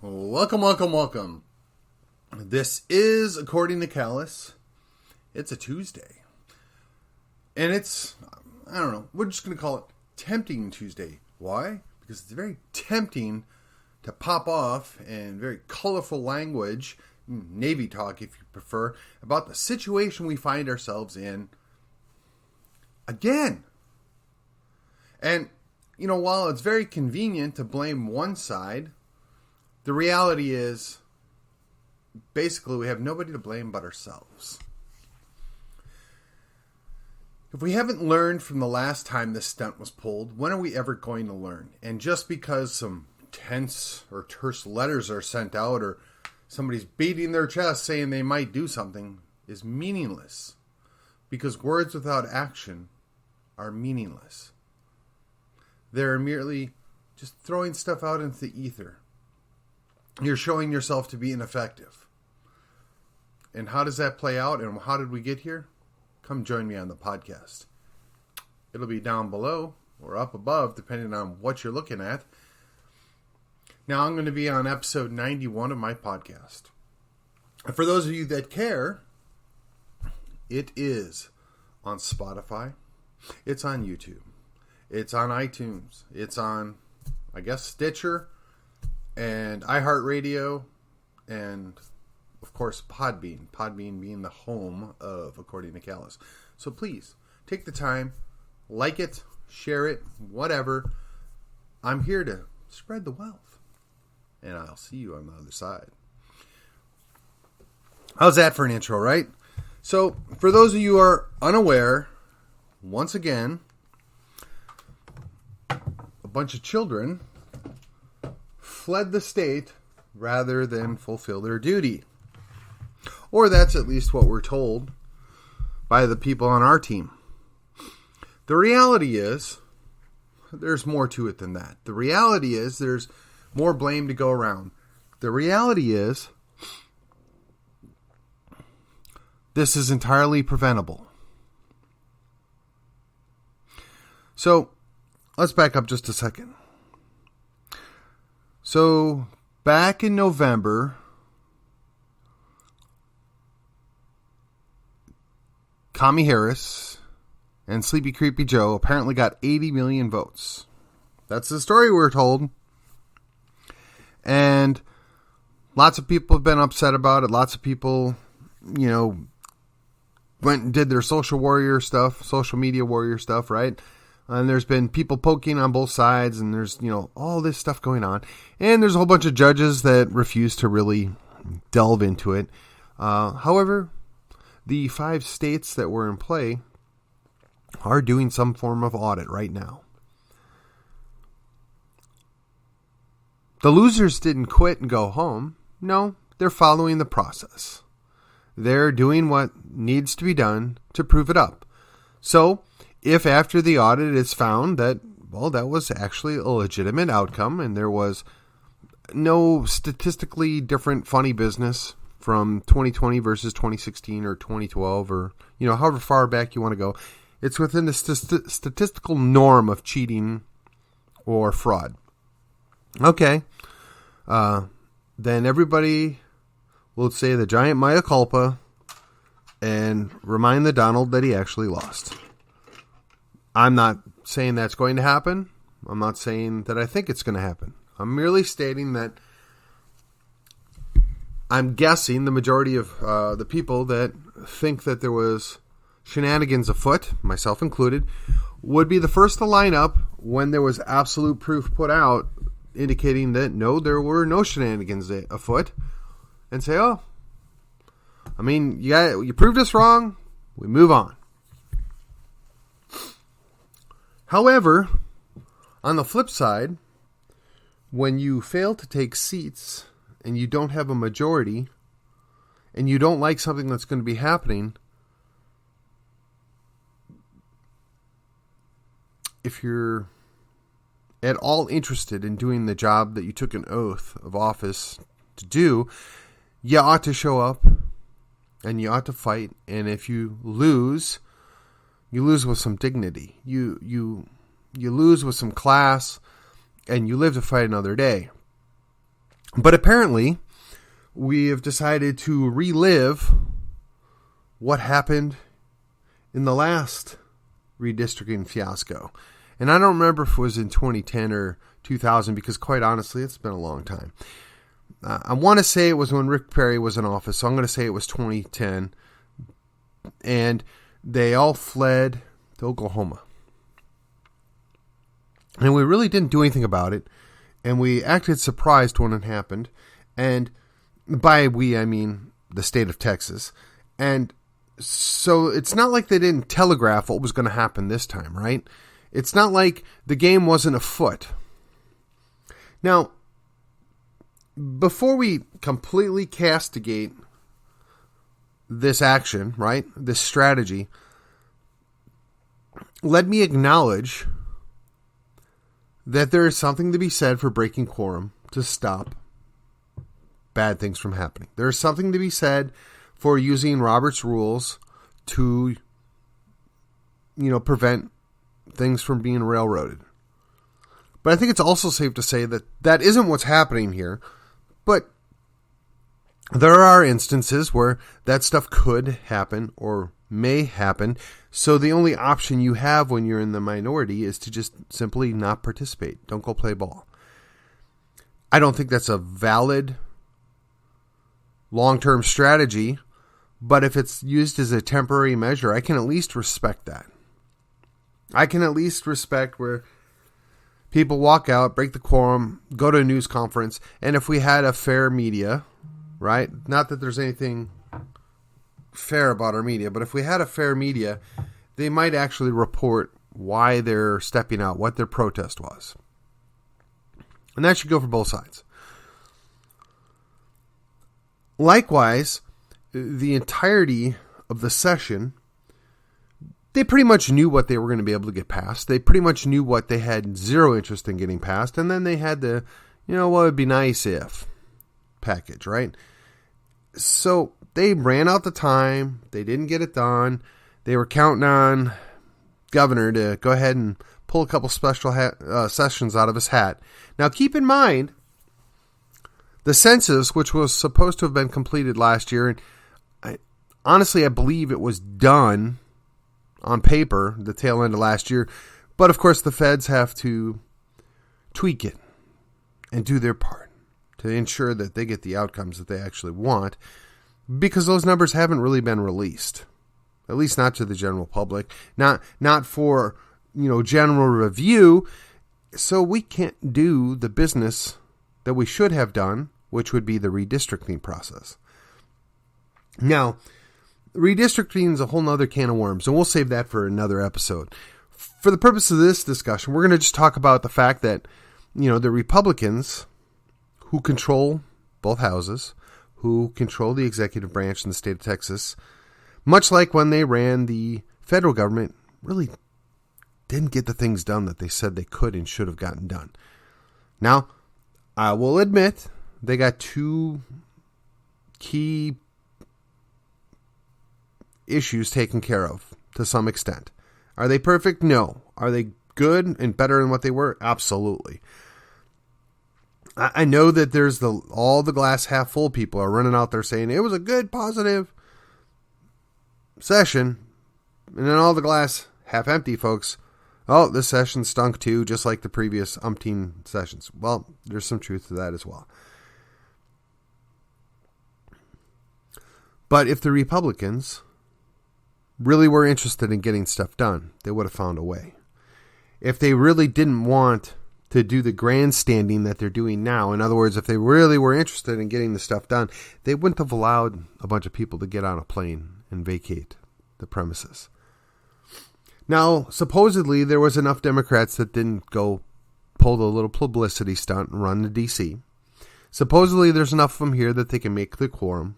Welcome, welcome, welcome. This is According to Callus. It's a Tuesday. And it's, I don't know, we're just going to call it Tempting Tuesday. Why? Because it's very tempting to pop off in very colorful language, Navy talk if you prefer, about the situation we find ourselves in again. And, you know, while it's very convenient to blame one side, the reality is, basically, we have nobody to blame but ourselves. If we haven't learned from the last time this stunt was pulled, when are we ever going to learn? And just because some tense or terse letters are sent out or somebody's beating their chest saying they might do something is meaningless. Because words without action are meaningless. They're merely just throwing stuff out into the ether. You're showing yourself to be ineffective. And how does that play out? And how did we get here? Come join me on the podcast. It'll be down below or up above, depending on what you're looking at. Now, I'm going to be on episode 91 of my podcast. And for those of you that care, it is on Spotify. It's on YouTube. It's on iTunes. It's on, I guess, Stitcher. And iHeartRadio, and, of course, Podbean. Podbean being the home of According to Callus. So please, take the time, like it, share it, whatever. I'm here to spread the wealth. And I'll see you on the other side. How's that for an intro, right? So, for those of you who are unaware, once again, a bunch of children fled the state rather than fulfill their duty. Or that's at least what we're told by the people on our team. The reality is, there's more to it than that. The reality is, there's more blame to go around. The reality is, this is entirely preventable. So, let's back up just a second. So, back in November, Commie Harris and Sleepy Creepy Joe apparently got 80 million votes. That's the story we're told. And lots of people have been upset about it. Lots of people, went and did their social media warrior stuff, right? And there's been people poking on both sides, and there's, all this stuff going on. And there's a whole bunch of judges that refuse to really delve into it. However, the 5 states that were in play are doing some form of audit right now. The losers didn't quit and go home. No, they're following the process. They're doing what needs to be done to prove it up. So, if after the audit it's found that, that was actually a legitimate outcome and there was no statistically different funny business from 2020 versus 2016 or 2012 or, however far back you want to go, it's within the statistical norm of cheating or fraud. Okay. Then everybody will say the giant mea culpa and remind the Donald that he actually lost. I'm not saying that's going to happen. I'm not saying that I think it's going to happen. I'm merely stating that I'm guessing the majority of the people that think that there was shenanigans afoot, myself included, would be the first to line up when there was absolute proof put out indicating that no, there were no shenanigans afoot, and say, you proved us wrong, we move on. However, on the flip side, when you fail to take seats and you don't have a majority and you don't like something that's going to be happening, if you're at all interested in doing the job that you took an oath of office to do, you ought to show up and you ought to fight. And if you lose with some dignity. You lose with some class, and you live to fight another day. But apparently, we have decided to relive what happened in the last redistricting fiasco. And I don't remember if it was in 2010 or 2000, because quite honestly, it's been a long time. I want to say it was when Rick Perry was in office, so I'm going to say it was 2010. And they all fled to Oklahoma. And we really didn't do anything about it. And we acted surprised when it happened. And by we, I mean the state of Texas. And so it's not like they didn't telegraph what was going to happen this time, right? It's not like the game wasn't afoot. Now, before we completely castigate this action, right, this strategy, let me acknowledge that there is something to be said for breaking quorum to stop bad things from happening. There is something to be said for using Robert's rules to, prevent things from being railroaded. But I think it's also safe to say that that isn't what's happening here. But there are instances where that stuff could happen or may happen. So the only option you have when you're in the minority is to just simply not participate. Don't go play ball. I don't think that's a valid long-term strategy, but if it's used as a temporary measure, I can at least respect that. I can at least respect where people walk out, break the quorum, go to a news conference, and if we had a fair media, right? Not that there's anything fair about our media, but if we had a fair media, they might actually report why they're stepping out, what their protest was. And that should go for both sides. Likewise, the entirety of the session, they pretty much knew what they were going to be able to get passed. They pretty much knew what they had zero interest in getting passed. And then they had the, what would be nice if package, right? So they ran out the time. They didn't get it done. They were counting on governor to go ahead and pull a couple special sessions out of his hat. Now, keep in mind, the census, which was supposed to have been completed last year, and honestly, I believe it was done on paper the tail end of last year. But of course, the feds have to tweak it and do their part to ensure that they get the outcomes that they actually want, because those numbers haven't really been released, at least not to the general public, not for, general review. So we can't do the business that we should have done, which would be the redistricting process. Now, redistricting is a whole nother can of worms, and we'll save that for another episode. For the purpose of this discussion, we're going to just talk about the fact that, the Republicans who control both houses, who control the executive branch in the state of Texas, much like when they ran the federal government, really didn't get the things done that they said they could and should have gotten done. Now, I will admit they got two key issues taken care of to some extent. Are they perfect? No. Are they good and better than what they were? Absolutely. I know that there's all the glass half full people are running out there saying it was a good, positive session. And then all the glass half empty folks, oh, this session stunk too, just like the previous umpteen sessions. Well, there's some truth to that as well. But if the Republicans really were interested in getting stuff done, they would have found a way. If they really didn't want to do the grandstanding that they're doing now, in other words, if they really were interested in getting the stuff done, they wouldn't have allowed a bunch of people to get on a plane and vacate the premises. Now, supposedly, there was enough Democrats that didn't go pull the little publicity stunt and run to D.C. Supposedly, there's enough of them here that they can make the quorum.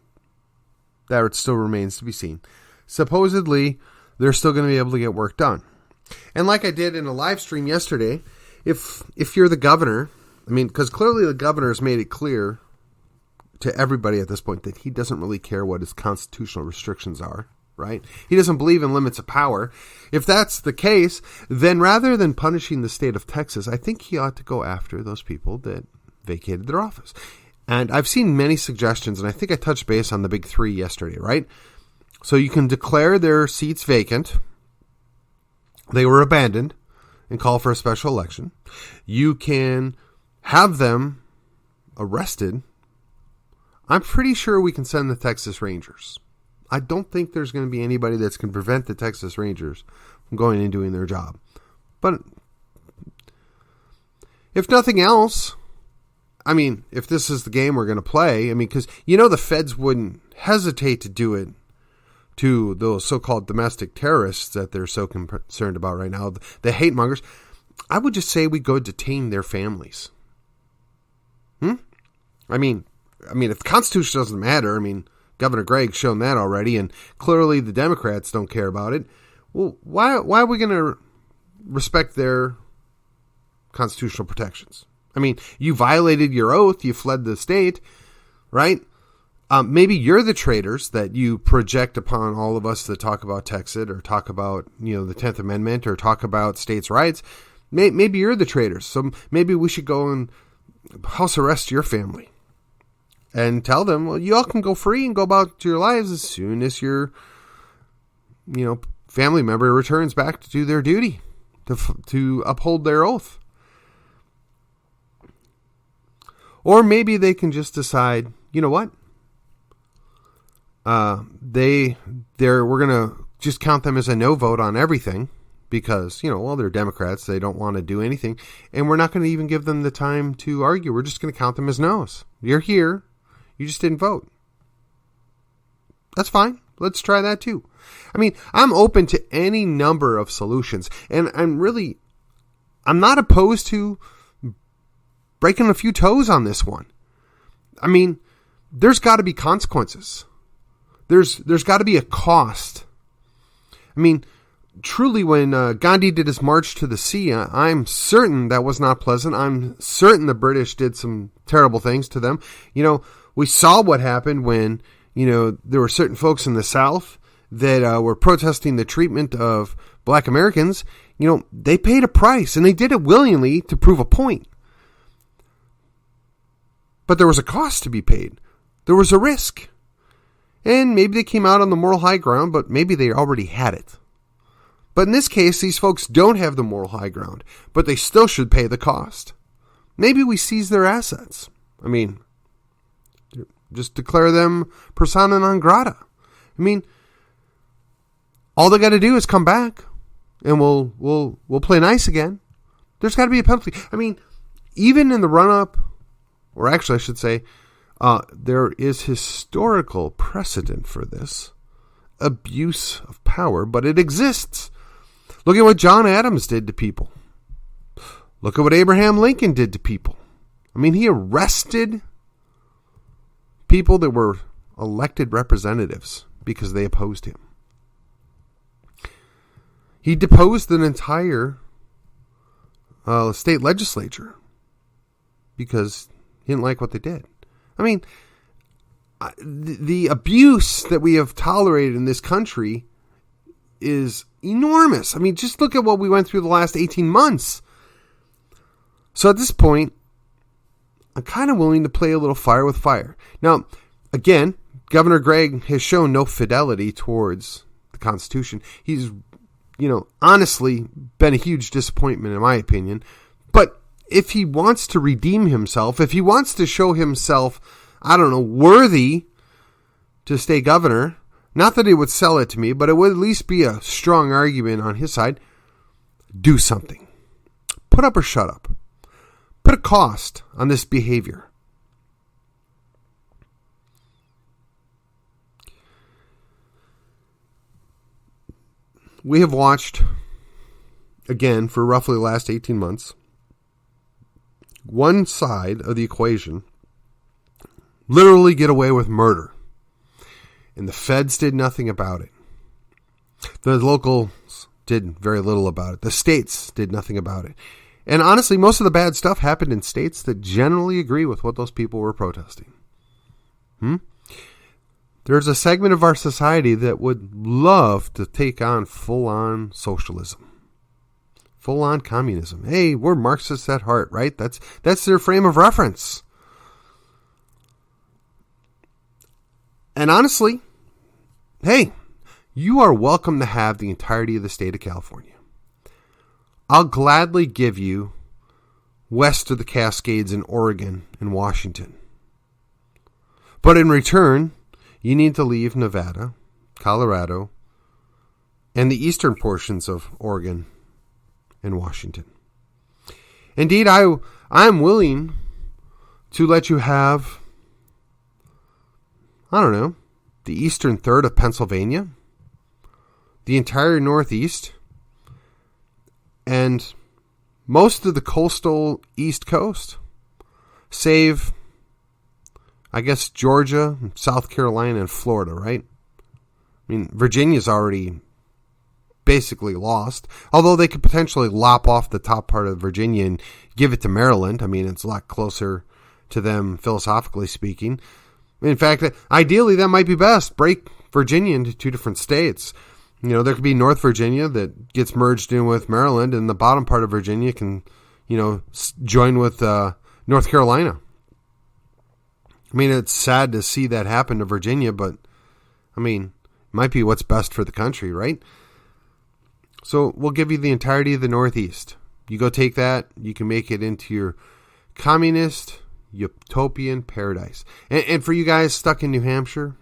That still remains to be seen. Supposedly, they're still going to be able to get work done. And like I did in a live stream yesterday, if you're the governor, because clearly the governor has made it clear to everybody at this point that he doesn't really care what his constitutional restrictions are, right? He doesn't believe in limits of power. If that's the case, then rather than punishing the state of Texas, I think he ought to go after those people that vacated their office. And I've seen many suggestions, and I think I touched base on the big three yesterday, right? So you can declare their seats vacant. They were abandoned, and call for a special election. You can have them arrested. I'm pretty sure we can send the Texas Rangers. I don't think there's going to be anybody that's going to prevent the Texas Rangers from going and doing their job. But if nothing else, I mean, if this is the game we're going to play, I mean, because, the feds wouldn't hesitate to do it to those so-called domestic terrorists that they're so concerned about right now, the hate mongers. I would just say we go detain their families. I mean, if the Constitution doesn't matter, Governor Gregg's shown that already, and clearly the Democrats don't care about it. Well, why are we going to respect their constitutional protections? You violated your oath, you fled the state, right? Maybe you're the traitors that you project upon all of us that talk about Texas or talk about, the 10th Amendment or talk about states' rights. Maybe you're the traitors. So maybe we should go and house arrest your family and tell them, well, you all can go free and go about your lives as soon as your, family member returns back to do their duty, to uphold their oath. Or maybe they can just decide, you know what? We're going to just count them as a no vote on everything because, they're Democrats. They don't want to do anything. And we're not going to even give them the time to argue. We're just going to count them as no's. You're here. You just didn't vote. That's fine. Let's try that too. I'm open to any number of solutions. And I'm not opposed to breaking a few toes on this one. There's got to be consequences. There's got to be a cost. Truly, when Gandhi did his march to the sea, I'm certain that was not pleasant. I'm certain the British did some terrible things to them. We saw what happened when, there were certain folks in the South that were protesting the treatment of black Americans. They paid a price, and they did it willingly to prove a point. But there was a cost to be paid. There was a risk. And maybe they came out on the moral high ground, but maybe they already had it. But in this case, these folks don't have the moral high ground, but they still should pay the cost. Maybe we seize their assets. Just declare them persona non grata. All they got to do is come back, and we'll play nice again. There's got to be a penalty. Even in the run-up, or actually I should say, there is historical precedent for this abuse of power, but it exists. Look at what John Adams did to people. Look at what Abraham Lincoln did to people. He arrested people that were elected representatives because they opposed him. He deposed an entire state legislature because he didn't like what they did. The abuse that we have tolerated in this country is enormous. Just look at what we went through the last 18 months. So at this point, I'm kind of willing to play a little fire with fire. Now, again, Governor Gregg has shown no fidelity towards the Constitution. He's, honestly been a huge disappointment in my opinion. But if he wants to redeem himself, if he wants to show himself, worthy to stay governor, not that he would sell it to me, but it would at least be a strong argument on his side, do something. Put up or shut up. Put a cost on this behavior. We have watched, again, for roughly the last 18 months, one side of the equation literally get away with murder. And the feds did nothing about it. The locals did very little about it. The states did nothing about it. And honestly, most of the bad stuff happened in states that generally agree with what those people were protesting. There's a segment of our society that would love to take on full-on socialism. Full-on communism. Hey, we're Marxists at heart, right? That's their frame of reference. And honestly, hey, you are welcome to have the entirety of the state of California. I'll gladly give you west of the Cascades in Oregon and Washington. But in return, you need to leave Nevada, Colorado, and the eastern portions of Oregon and Washington. Indeed, I'm willing to let you have, I don't know, the eastern third of Pennsylvania, the entire Northeast, and most of the coastal East Coast, save, I guess, Georgia, South Carolina, and Florida, right? I mean, Virginia's already basically lost, although they could potentially lop off the top part of Virginia and give it to Maryland. I mean, it's a lot closer to them philosophically speaking. In fact, ideally, that might be best. Break Virginia into two different states. You know, there could be North Virginia that gets merged in with Maryland, and the bottom part of Virginia can, you know, join with North Carolina. I mean, it's sad to see that happen to Virginia, but, I mean, it might be what's best for the country, right? So we'll give you the entirety of the Northeast. You go take that, you can make it into your communist, utopian paradise. And for you guys stuck in New Hampshire,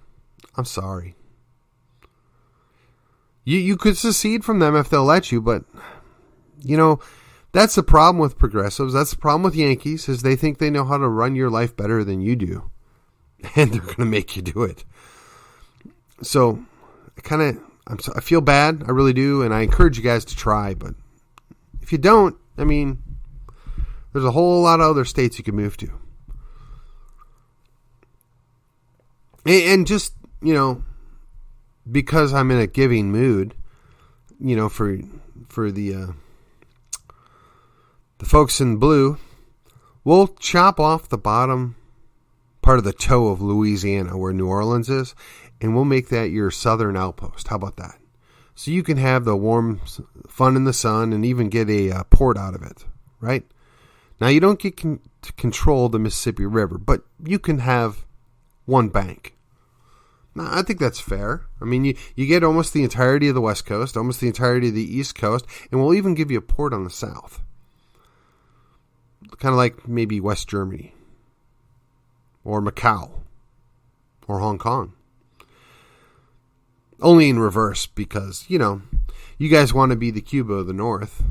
I'm sorry. You could secede from them if they'll let you, but, you know, that's the problem with progressives. That's the problem with Yankees, is they think they know how to run your life better than you do. And they're going to make you do it. So, I feel bad. I really do. And I encourage you guys to try. But if you don't, I mean, there's a whole lot of other states you can move to. And just, you know, because I'm in a giving mood, you know, for the folks in blue, we'll chop off the bottom part of the toe of Louisiana where New Orleans is, and we'll make that your southern outpost. How about that? So you can have the warm fun in the sun and even get a port out of it, right? Now, you don't get to control the Mississippi River, but you can have one bank. Now, I think that's fair. I mean, you get almost the entirety of the West Coast, almost the entirety of the East Coast, and we'll even give you a port on the South. Kind of like maybe West Germany, or Macau, or Hong Kong. Only in reverse, because, you know, you guys want to be the Cuba of the North.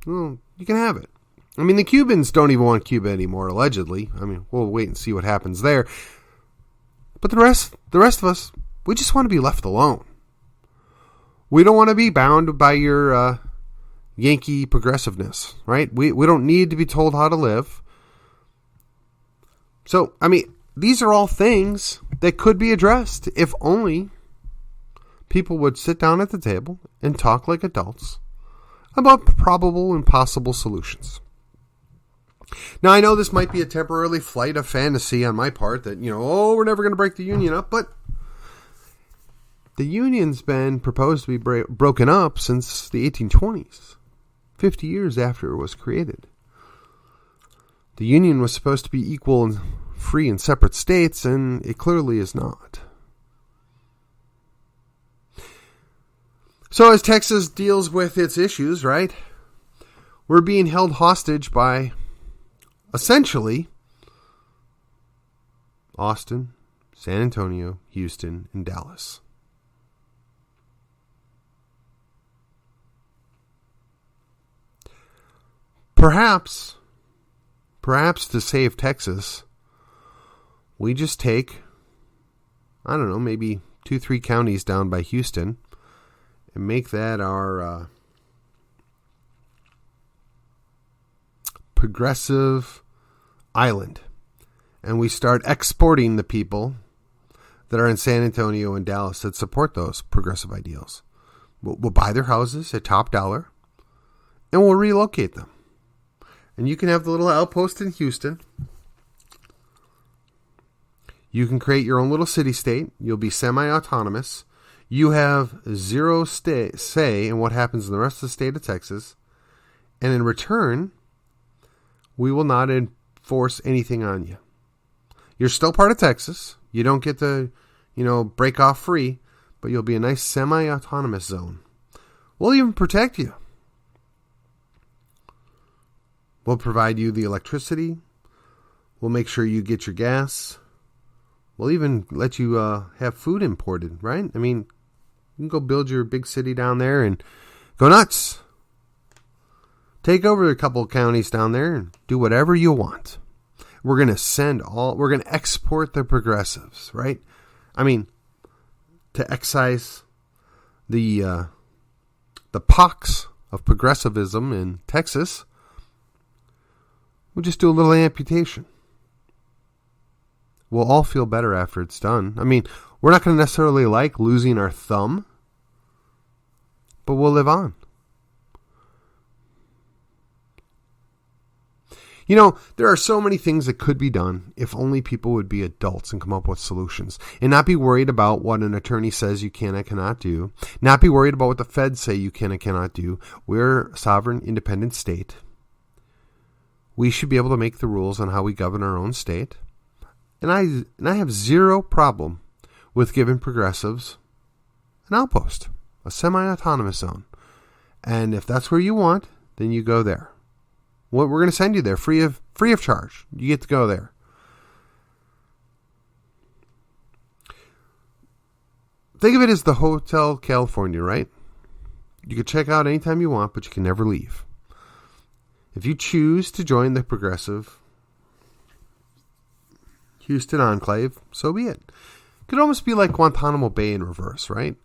Well, you can have it. I mean, the Cubans don't even want Cuba anymore, allegedly. I mean, we'll wait and see what happens there. But the rest of us, we just want to be left alone. We don't want to be bound by your Yankee progressiveness, right? We don't need to be told how to live. So, I mean, these are all things that could be addressed if only people would sit down at the table and talk like adults about probable and possible solutions. Now, I know this might be a temporary flight of fantasy on my part that, you know, we're never going to break the union up, but the union's been proposed to be broken up since the 1820s, 50 years after it was created. The union was supposed to be equal and free in separate states, and it clearly is not. So as Texas deals with its issues, right, we're being held hostage by essentially Austin, San Antonio, Houston, and Dallas. Perhaps to save Texas, we just take, I don't know, maybe 2-3 counties down by Houston and make that our progressive island, and we start exporting the people that are in San Antonio and Dallas that support those progressive ideals. We'll buy their houses at top dollar, and we'll relocate them. And you can have the little outpost in Houston. You can create your own little city-state. You'll be semi-autonomous. You have zero say in what happens in the rest of the state of Texas. And in return, we will not enforce anything on you. You're still part of Texas. You don't get to break off free, but you'll be a nice semi-autonomous zone. We'll even protect you. We'll provide you the electricity. We'll make sure you get your gas. We'll even let you have food imported, right? I mean, you can go build your big city down there and go nuts. Take over a couple of counties down there and do whatever you want. We're going to export the progressives, right? I mean, to excise the pox of progressivism in Texas, we'll just do a little amputation. We'll all feel better after it's done. I mean, we're not going to necessarily like losing our thumb, but we'll live on. There are so many things that could be done if only people would be adults and come up with solutions and not be worried about what an attorney says you can and cannot do, not be worried about what the feds say you can and cannot do. We're a sovereign, independent state. We should be able to make the rules on how we govern our own state. And I have zero problem with giving progressives an outpost, a semi-autonomous zone. And if that's where you want, then you go there. We're going to send you there free of charge. You get to go there. Think of it as the Hotel California, right? You can check out anytime you want, but you can never leave. If you choose to join the progressive Houston enclave, so be it. It could almost be like Guantanamo Bay in reverse, right?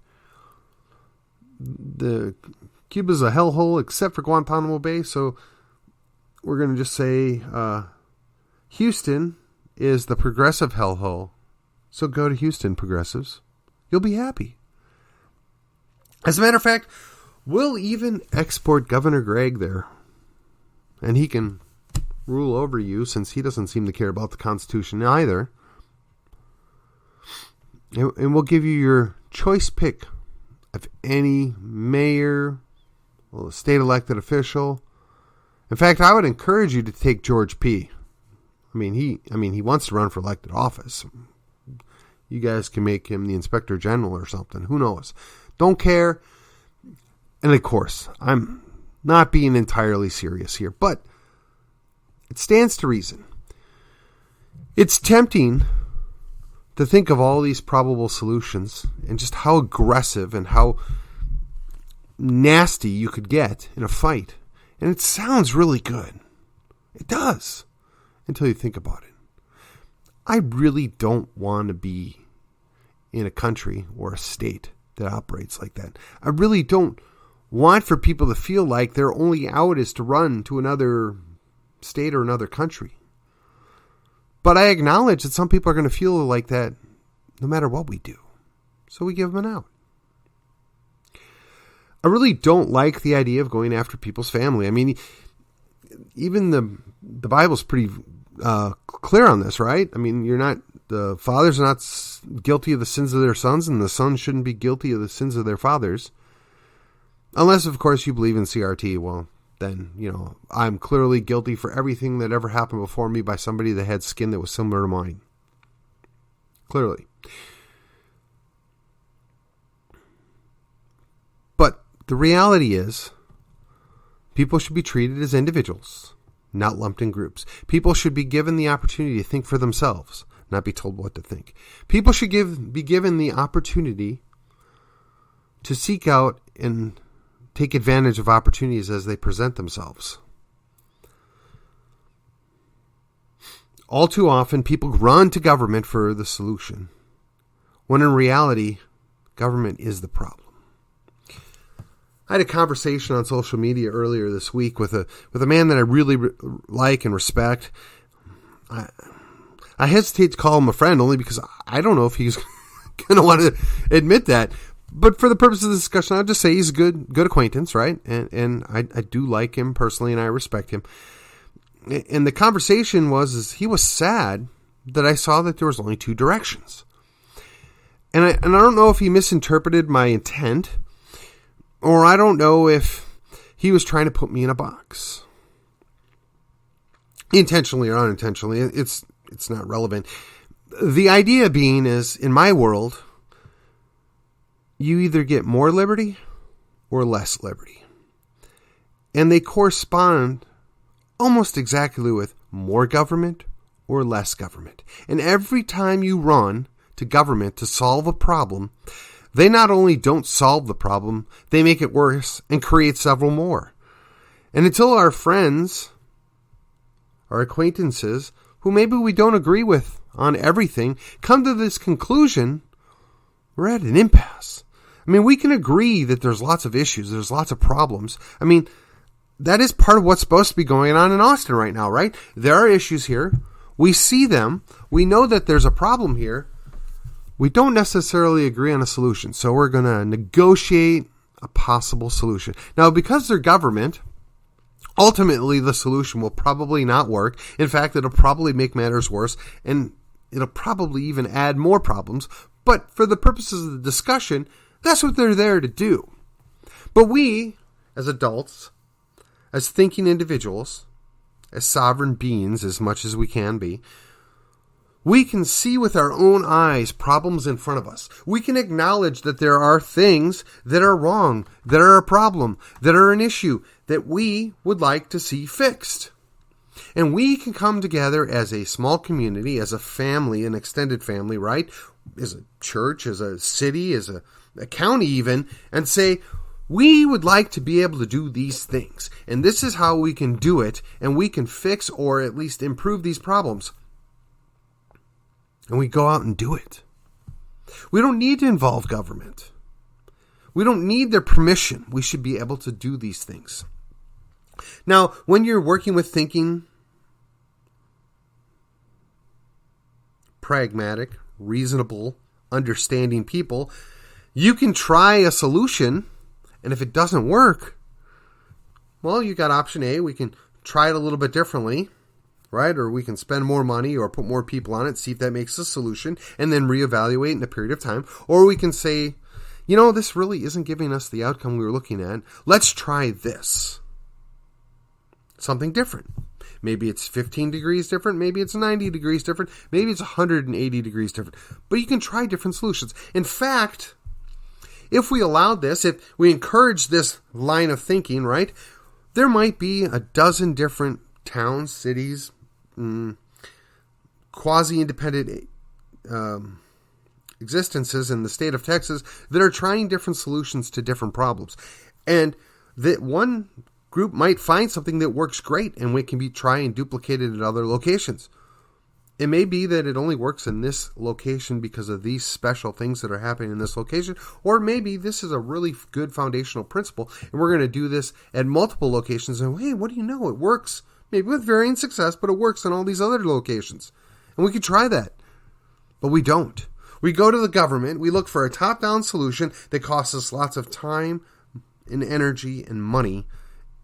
Cuba's a hellhole except for Guantanamo Bay, so we're going to just say Houston is the progressive hellhole. So go to Houston, progressives. You'll be happy. As a matter of fact, we'll even export Governor Gregg there. And he can rule over you since he doesn't seem to care about the Constitution either. And we'll give you your choice pick of any mayor, state elected official. In fact, I would encourage you to take George P. I mean, he wants to run for elected office. You guys can make him the Inspector General or something. Who knows? Don't care. And of course, I'm not being entirely serious here, but it stands to reason. It's tempting to think of all these probable solutions and just how aggressive and how nasty you could get in a fight. And it sounds really good. It does. Until you think about it. I really don't want to be in a country or a state that operates like that. I really don't want for people to feel like their only out is to run to another state or another country. But I acknowledge that some people are going to feel like that no matter what we do. So we give them an out. I really don't like the idea of going after people's family. I mean, even the Bible's pretty clear on this, right? I mean, the fathers are not guilty of the sins of their sons, and the sons shouldn't be guilty of the sins of their fathers. Unless, of course, you believe in CRT. Well, then, I'm clearly guilty for everything that ever happened before me by somebody that had skin that was similar to mine. Clearly. The reality is, people should be treated as individuals, not lumped in groups. People should be given the opportunity to think for themselves, not be told what to think. People should be given the opportunity to seek out and take advantage of opportunities as they present themselves. All too often, people run to government for the solution, when in reality, government is the problem. I had a conversation on social media earlier this week with a man that I really like and respect. I hesitate to call him a friend only because I don't know if he's going to want to admit that. But for the purpose of the discussion, I'll just say he's a good acquaintance, right? And I do like him personally, and I respect him. And the conversation is he was sad that I saw that there was only two directions. And I don't know if he misinterpreted my intent, or I don't know if he was trying to put me in a box. Intentionally or unintentionally, it's not relevant. The idea being is, in my world, you either get more liberty or less liberty. And they correspond almost exactly with more government or less government. And every time you run to government to solve a problem, they not only don't solve the problem, they make it worse and create several more. And until our friends, our acquaintances, who maybe we don't agree with on everything, come to this conclusion, we're at an impasse. I mean, we can agree that there's lots of issues, there's lots of problems. I mean, that is part of what's supposed to be going on in Austin right now, right? There are issues here. We see them. We know that there's a problem here. We don't necessarily agree on a solution, so we're going to negotiate a possible solution. Now, because they're government, ultimately the solution will probably not work. In fact, it'll probably make matters worse, and it'll probably even add more problems. But for the purposes of the discussion, that's what they're there to do. But we, as adults, as thinking individuals, as sovereign beings as much as we can be, we can see with our own eyes problems in front of us. We can acknowledge that there are things that are wrong, that are a problem, that are an issue, that we would like to see fixed. And we can come together as a small community, as a family, an extended family, right? As a church, as a city, as a county even, and say, we would like to be able to do these things. And this is how we can do it, and we can fix or at least improve these problems. And we go out and do it. We don't need to involve government. We don't need their permission. We should be able to do these things. Now, when you're working with thinking, pragmatic, reasonable, understanding people, you can try a solution, and if it doesn't work, well, you got option A. We can try it a little bit differently, right? Or we can spend more money or put more people on it, see if that makes a solution, and then reevaluate in a period of time. Or we can say, you know, this really isn't giving us the outcome we were looking at. Let's try this. Something different. Maybe it's 15 degrees different. Maybe it's 90 degrees different. Maybe it's 180 degrees different. But you can try different solutions. In fact, if we allowed this, if we encourage this line of thinking, right, there might be a dozen different towns, cities, quasi-independent existences in the state of Texas that are trying different solutions to different problems. And that one group might find something that works great and we can be try and duplicate it at other locations. It may be that it only works in this location because of these special things that are happening in this location, or maybe this is a really good foundational principle and we're going to do this at multiple locations and, hey, what do you know? It works, maybe with varying success, but it works in all these other locations. And we could try that, but we don't. We go to the government, we look for a top-down solution that costs us lots of time and energy and money,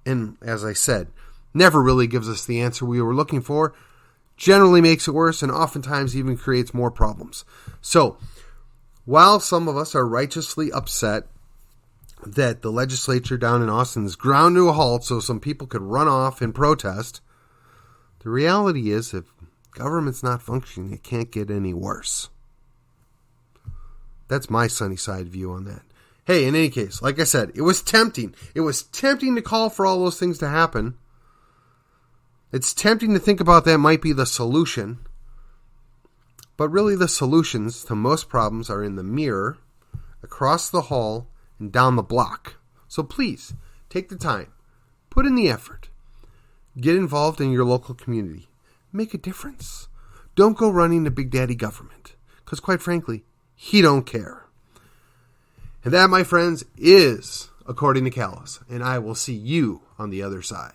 and as I said, never really gives us the answer we were looking for, generally makes it worse, and oftentimes even creates more problems. So, while some of us are righteously upset that the legislature down in Austin is ground to a halt so some people could run off and protest, the reality is if government's not functioning, it can't get any worse. That's my sunny side view on that. Hey, in any case, like I said, it was tempting. It was tempting to call for all those things to happen. It's tempting to think about that might be the solution. But really the solutions to most problems are in the mirror, across the hall, and down the block. So please, take the time. Put in the effort. Get involved in your local community. Make a difference. Don't go running to Big Daddy government. Because quite frankly, he don't care. And that, my friends, is According to Callus. And I will see you on the other side.